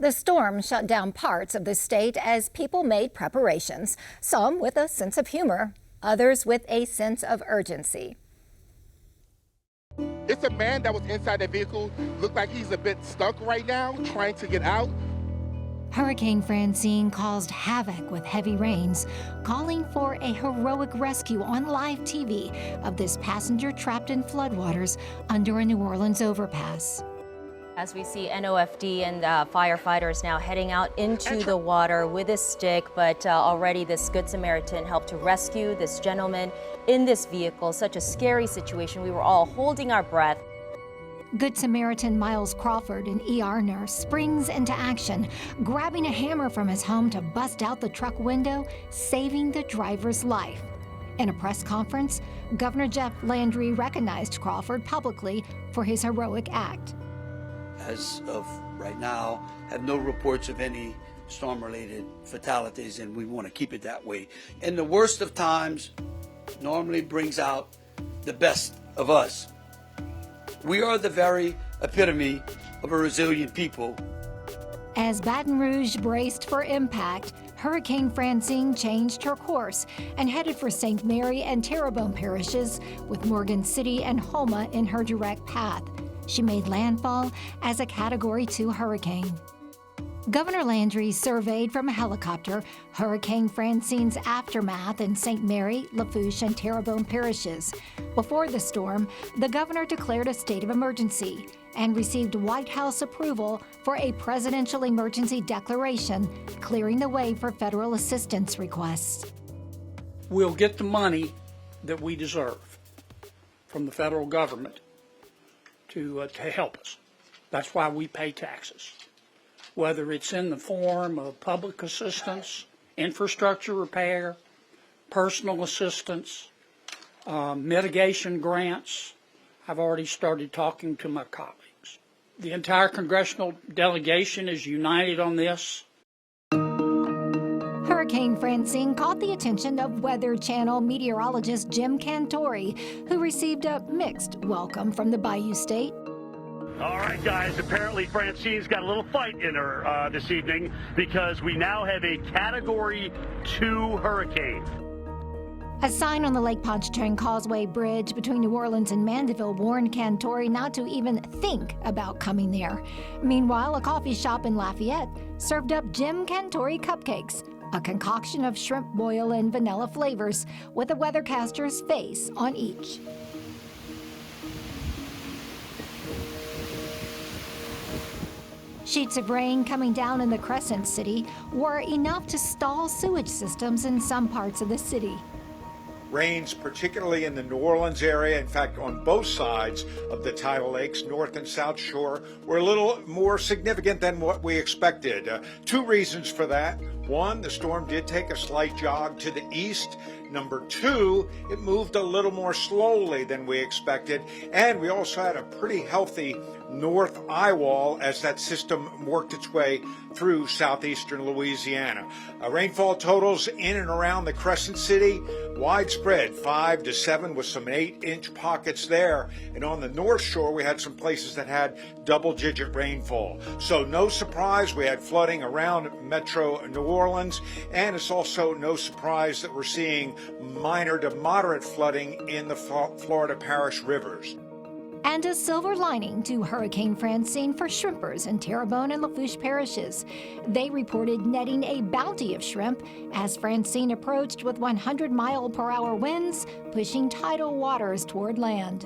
The storm shut down parts of the state as people made preparations, some with a sense of humor, others with a sense of urgency. It's a man that was inside the vehicle. Looked like he's a bit stuck right now, trying to get out. Hurricane Francine caused havoc with heavy rains, calling for a heroic rescue on live TV of this passenger trapped in floodwaters under a New Orleans overpass. As we see NOFD and firefighters now heading out into the water with a stick, but already this Good Samaritan helped to rescue this gentleman in this vehicle. Such a scary situation. We were all holding our breath. Good Samaritan Miles Crawford, an ER nurse, springs into action, grabbing a hammer from his home to bust out the truck window, saving the driver's life. In a press conference, Governor Jeff Landry recognized Crawford publicly for his heroic act. As of right now, have no reports of any storm-related fatalities, and we want to keep it that way. In the worst of times, normally brings out the best of us. We are the very epitome of a resilient people. As Baton Rouge braced for impact, Hurricane Francine changed her course and headed for St. Mary and Terrebonne parishes, with Morgan City and Houma in her direct path. She made landfall as a Category 2 hurricane. Governor Landry surveyed from a helicopter Hurricane Francine's aftermath in St. Mary, Lafourche, and Terrebonne parishes. Before the storm, the governor declared a state of emergency and received White House approval for a presidential emergency declaration, clearing the way for federal assistance requests. We'll get the money that we deserve from the federal government to help us. That's why we pay taxes. Whether it's in the form of public assistance, infrastructure repair, personal assistance, mitigation grants. I've already started talking to my colleagues. The entire congressional delegation is united on this. Hurricane Francine caught the attention of Weather Channel meteorologist Jim Cantori, who received a mixed welcome from the Bayou State. All right, guys, apparently Francine's got a little fight in her this evening because we now have a Category 2 hurricane. A sign on the Lake Pontchartrain Causeway Bridge between New Orleans and Mandeville warned Cantori not to even think about coming there. Meanwhile, a coffee shop in Lafayette served up Jim Cantori cupcakes, a concoction of shrimp boil and vanilla flavors with a weathercaster's face on each. Sheets of rain coming down in the Crescent City were enough to stall sewage systems in some parts of the city. Rains, particularly in the New Orleans area, in fact, on both sides of the tidal lakes, North and South Shore, were a little more significant than what we expected. Two reasons for that. One, the storm did take a slight jog to the east. Number two, it moved a little more slowly than we expected. And we also had a pretty healthy north eye wall as that system worked its way through southeastern Louisiana. Rainfall totals in and around the Crescent City, widespread, 5 to 7 with some 8-inch pockets there. And on the North Shore, we had some places that had double-digit rainfall. So no surprise, we had flooding around Metro New Orleans, and it's also no surprise that we're seeing minor to moderate flooding in the Florida parish rivers. And a silver lining to Hurricane Francine for shrimpers in Terrebonne and Lafourche parishes. They reported netting a bounty of shrimp as Francine approached with 100-mile-per-hour winds, pushing tidal waters toward land.